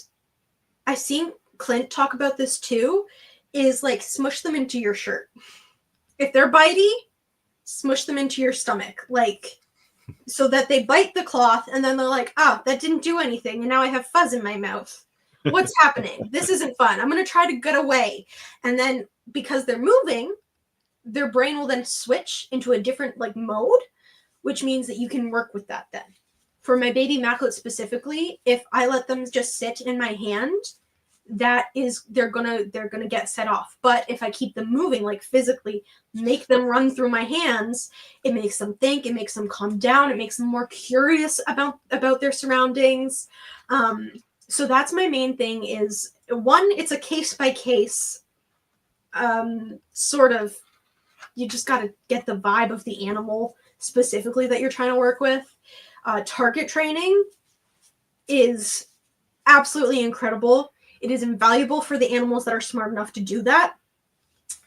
I've seen Clint talk about this too, is like smush them into your shirt. If they're bitey, smush them into your stomach, like so that they bite the cloth and then they're like, oh, that didn't do anything. And now I have fuzz in my mouth. What's happening? This isn't fun. I'm going to try to get away. And then because they're moving, their brain will then switch into a different like mode, which means that you can work with that then. For my baby Macklets specifically, if I let them just sit in my hand, that is they're gonna get set off. But if I keep them moving, like physically make them run through my hands, it makes them think, it makes them calm down, it makes them more curious about their surroundings. So that's my main thing is one, it's a case by case sort of, you just got to get the vibe of the animal specifically that you're trying to work with. Target training is absolutely incredible. It is invaluable for the animals that are smart enough to do that.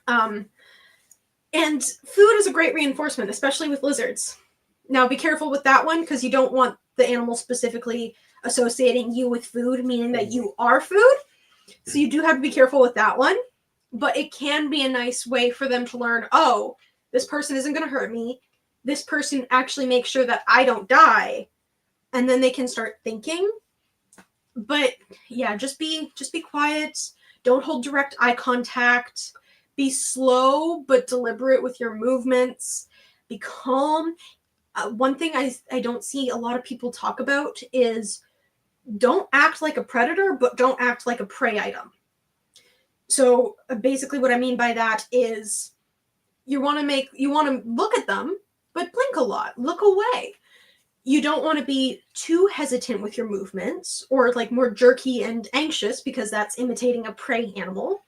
And food is a great reinforcement, especially with lizards. Now, be careful with that one because you don't want the animal specifically associating you with food, meaning that you are food. So you do have to be careful with that one. But it can be a nice way for them to learn, oh, this person isn't going to hurt me. This person actually makes sure that I don't die. And then they can start thinking. But yeah, just be quiet. Don't hold direct eye contact. Be slow but deliberate with your movements. Be calm. One thing I don't see a lot of people talk about is don't act like a predator, but don't act like a prey item. So basically what I mean by that is you want to look at them, but blink a lot, look away. You don't want to be too hesitant with your movements or like more jerky and anxious because that's imitating a prey animal.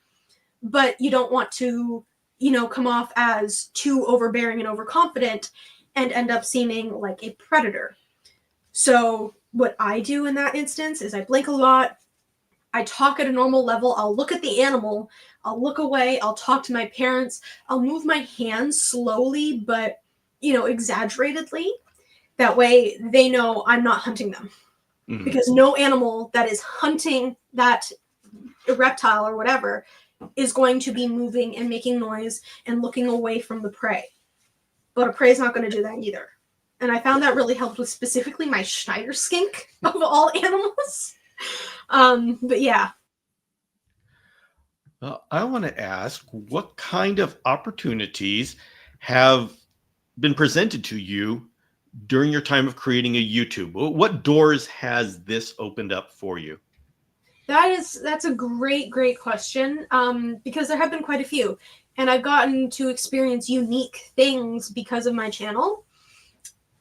But you don't want to, come off as too overbearing and overconfident and end up seeming like a predator. So what I do in that instance is I blink a lot. I talk at a normal level. I'll look at the animal. I'll look away. I'll talk to my parents. I'll move my hands slowly, but, exaggeratedly. That way they know I'm not hunting them. Mm-hmm. Because no animal that is hunting that reptile or whatever is going to be moving and making noise and looking away from the prey. But a prey is not going to do that either. And I found that really helped with specifically my Schneider skink of all animals. But yeah. I want to ask, what kind of opportunities have been presented to you during your time of creating a YouTube? What doors has this opened up for you? That's a great question. Because there have been quite a few, and I've gotten to experience unique things because of my channel.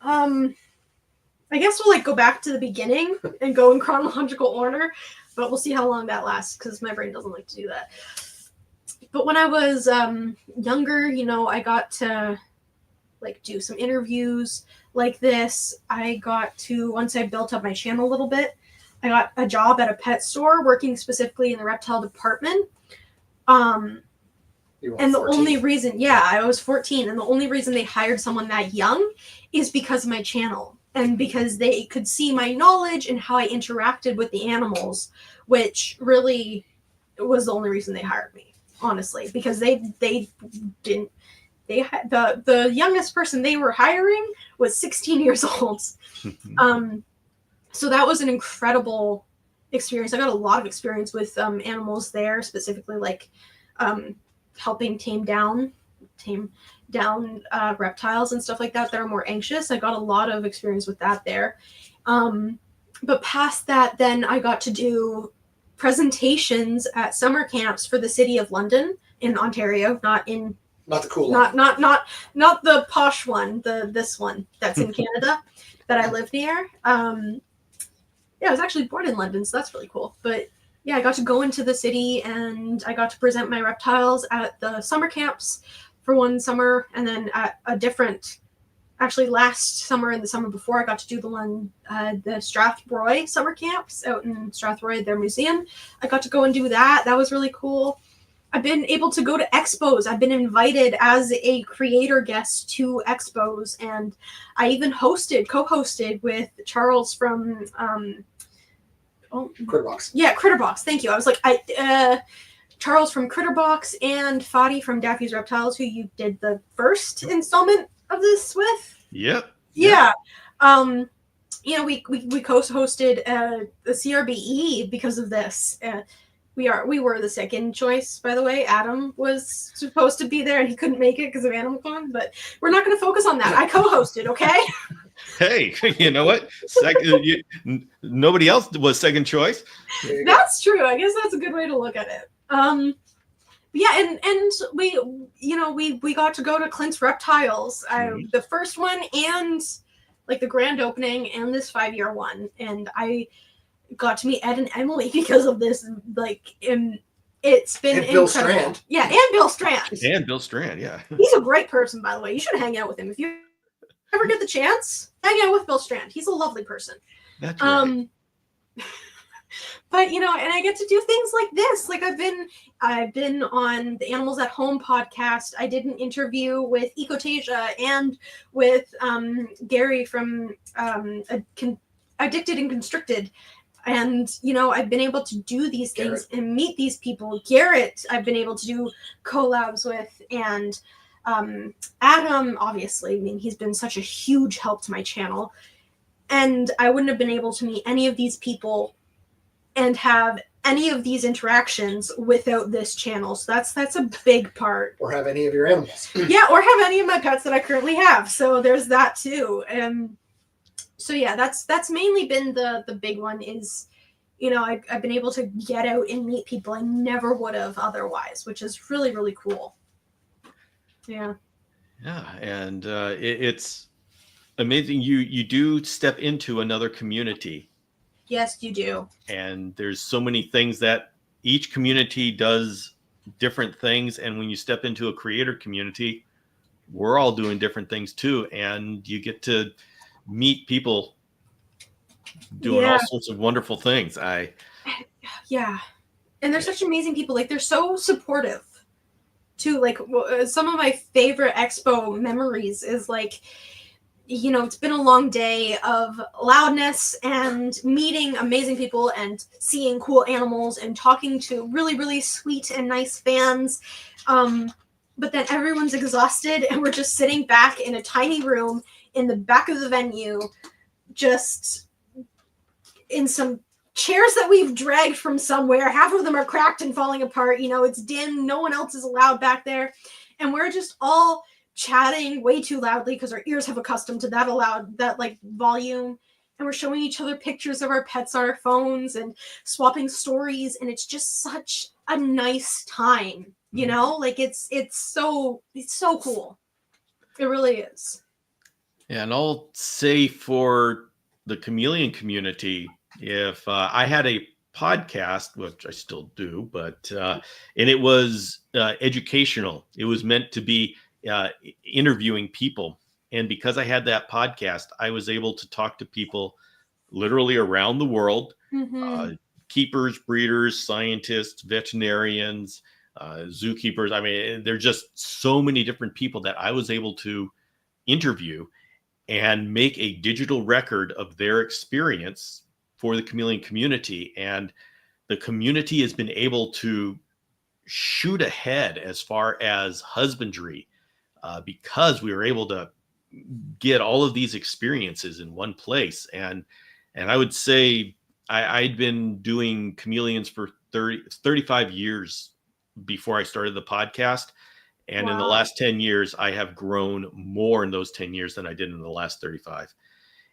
I guess we'll go back to the beginning and go in chronological order, but we'll see how long that lasts because my brain doesn't like to do that. But when I was younger, I got to do some interviews like this. I got to, once I built up my channel a little bit, I got a job at a pet store working specifically in the reptile department. And the 14? Only reason, I was 14. And the only reason they hired someone that young is because of my channel. And because they could see my knowledge and how I interacted with the animals, which really was the only reason they hired me, honestly, because the youngest person they were hiring was 16 years old. So that was an incredible experience. I got a lot of experience with animals there, specifically helping tame down reptiles and stuff like that are more anxious. I got a lot of experience with that there. But past that, then I got to do presentations at summer camps for the city of London in Ontario, not Not the cool one. not the posh one, this one that's in Canada that I live near. Yeah, I was actually born in London, so that's really cool. But yeah, I got to go into the city and I got to present my reptiles at the summer camps for one summer, and then at a different, actually last summer and the summer before, I got to do the one, the Strathroy summer camps out in Strathroy, their museum. I got to go and do that. That was really cool. I've been able to go to expos. I've been invited as a creator guest to expos, and I even co-hosted with Charles from Critterbox. Yeah, Critterbox. Thank you. I was like, Charles from Critterbox and Fadi from Daffy's Reptiles, who you did the first installment of this with. Yep. Yeah. You know, we co-hosted the CRBE because of this. We were the second choice, by the way. Adam was supposed to be there and he couldn't make it because of AnimalCon, but we're not going to focus on that. I co-hosted, okay? Hey, you know what? Nobody else was second choice. That's true. I guess that's a good way to look at it. Yeah, and we got to go to Clint's Reptiles, the first one and like the grand opening and this 5-year one, and I got to meet Ed and Emily because of this. Like, it's been and Bill incredible. Strand. Yeah, and Bill Strand. And Bill Strand, yeah. He's a great person, by the way. You should hang out with him if you ever get the chance. Hang out with Bill Strand. He's a lovely person. That's right. But and I get to do things like this. Like I've been on the Animals at Home podcast. I did an interview with Ecotasia and with Gary from Addicted and Constricted. And I've been able to do these things and meet these people. Garrett, I've been able to do collabs with, and Adam, obviously. I mean, he's been such a huge help to my channel. And I wouldn't have been able to meet any of these people and have any of these interactions without this channel. So that's a big part. Or have any of your animals. Yeah, or have any of my pets that I currently have. So there's that too. So yeah, that's mainly been the big one is, I've been able to get out and meet people I never would have otherwise, which is really, really cool. Yeah. Yeah, and it's amazing. You do step into another community. Yes, you do. And there's so many things that each community does different things. And when you step into a creator community, we're all doing different things too. And you get to meet people doing all sorts of wonderful things. Yeah. And they're such amazing people. Like, they're so supportive too. Like, some of my favorite expo memories is like, it's been a long day of loudness and meeting amazing people and seeing cool animals and talking to really, really sweet and nice fans. But then everyone's exhausted and we're just sitting back in a tiny room in the back of the venue, just in some chairs that we've dragged from somewhere. Half of them are cracked and falling apart. It's dim. No one else is allowed back there. And we're just all chatting way too loudly because our ears have accustomed to that like volume, and we're showing each other pictures of our pets on our phones and swapping stories, and it's just such a nice time, like it's so cool. It really is. Yeah, and I'll say for the chameleon community, if I had a podcast, which I still do, but and it was educational, it was meant to be interviewing people. And because I had that podcast, I was able to talk to people literally around the world, keepers, breeders, scientists, veterinarians, zookeepers. I mean, there's just so many different people that I was able to interview and make a digital record of their experience for the chameleon community. And the community has been able to shoot ahead as far as husbandry, because we were able to get all of these experiences in one place. And I would say I'd been doing chameleons for 35 years before I started the podcast. And in the last 10 years, I have grown more in those 10 years than I did in the last 35.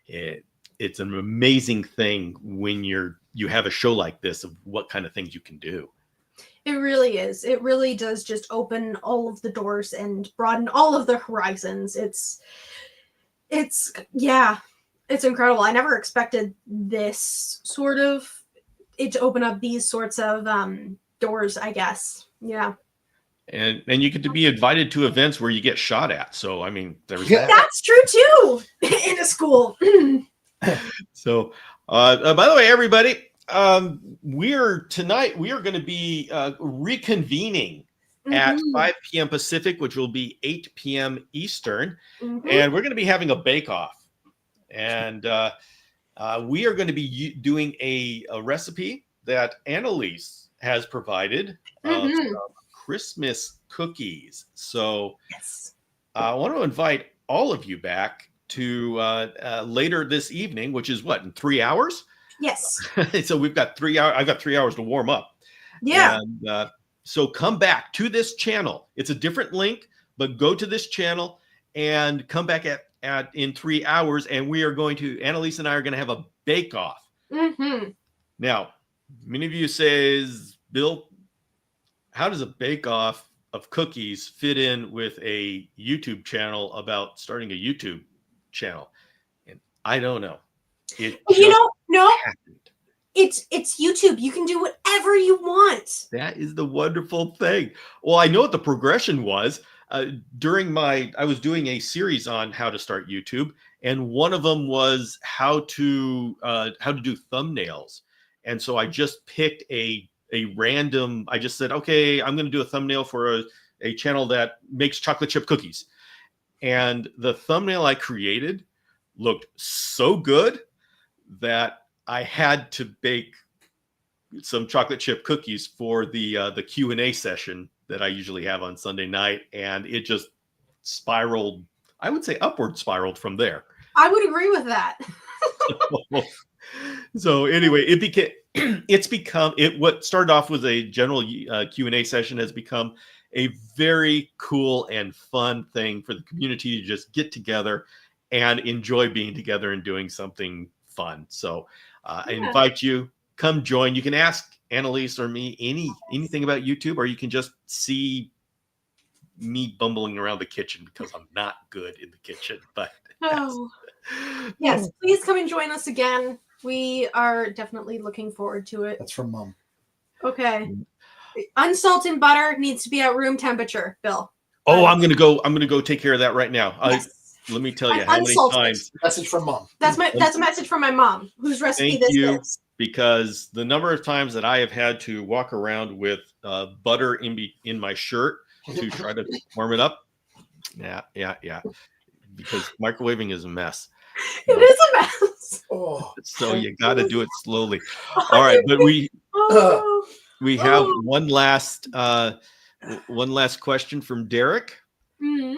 It's an amazing thing when you're you have a show like this of what kind of things you can do. It really is. It really does just open all of the doors and broaden all of the horizons. It's incredible. I never expected this sort of it to open up these sorts of doors, I guess. Yeah. And you get to be invited to events where you get shot at. So I mean, there's Yeah. that. That's true too. In a school. So by the way, everybody, we are going to be reconvening at 5 p.m. Pacific, which will be 8 p.m. Eastern, and we're going to be having a bake-off. And we are going to be doing a recipe that Annaliese has provided of Christmas cookies. So Yes. I want to invite all of you back to later this evening, which is what, in 3 hours? Yes. So we've got 3 hours. I've got 3 hours to warm up. Yeah. And so come back to this channel. It's a different link, but go to this channel and come back at in 3 hours, and we are going to, Annaliese and I are going to have a bake-off. Now, many of you says, Bill, how does a bake-off of cookies fit in with a YouTube channel about starting a YouTube channel? And I don't know. No, happened. it's YouTube. You can do whatever you want. That is the wonderful thing. Well, I know what the progression was. I was doing a series on how to start YouTube, and one of them was how to do thumbnails. And so I just picked a random. I just said, okay, I'm going to do a thumbnail for a channel that makes chocolate chip cookies, and the thumbnail I created looked so good that I had to bake some chocolate chip cookies for the Q&A session that I usually have on Sunday night, and it just spiraled. I would say upward spiraled from there. I would agree with that. So anyway, what started off with a general Q&A session has become a very cool and fun thing for the community to just get together and enjoy being together and doing something fun. So I invite you, come join. You can ask Annaliese or me anything about YouTube, or you can just see me bumbling around the kitchen because I'm not good in the kitchen. But yes, please come and join us again. We are definitely looking forward to it. That's from Mom. Okay. Unsalted butter needs to be at room temperature, Bill. Oh, I'm gonna go take care of that right now. Yes. Let me tell you how many times. Message from Mom. That's a message from my mom, whose recipe Thank this you. is. Because the number of times that I have had to walk around with butter in my shirt to try to warm it up. Yeah. Because microwaving is a mess. It is a mess. Oh, so you got to do it slowly. All right, but we have one last question from Derek.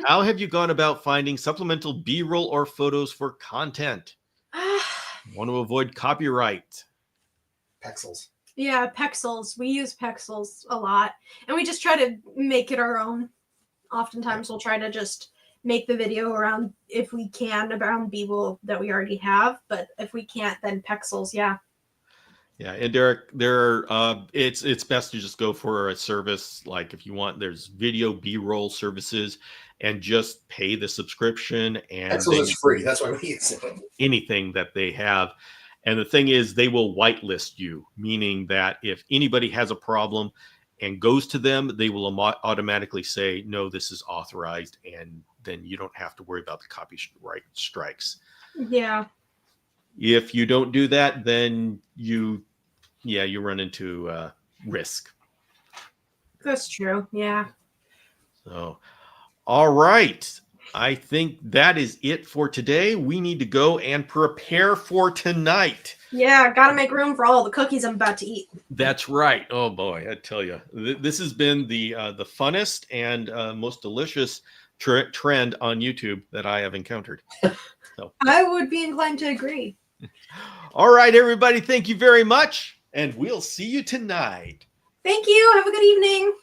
How have you gone about finding supplemental B-roll or photos for content? Want to avoid copyright? Pexels. Yeah, Pexels. We use Pexels a lot, and we just try to make it our own. Oftentimes, we'll try to just make the video around, if we can, around B-roll that we already have. But if we can't, then Pexels. Yeah. Yeah, and Derek, it's best to just go for a service. Like if you want, there's video B-roll services, and just pay the subscription. And Pexels is free. That's why we use it. Anything that they have. And the thing is, they will whitelist you, meaning that if anybody has a problem and goes to them, they will automatically say, no, this is authorized. And then you don't have to worry about the copyright strikes. Yeah. If you don't do that, then you run into risk. That's true. Yeah. So, all right. I think that is it for today. We need to go and prepare for tonight. Yeah, got to make room for all the cookies I'm about to eat. That's right. Oh boy, I tell you, this has been the funnest and most delicious trend on YouTube that I have encountered. So. I would be inclined to agree. All right, everybody. Thank you very much, and we'll see you tonight. Thank you. Have a good evening.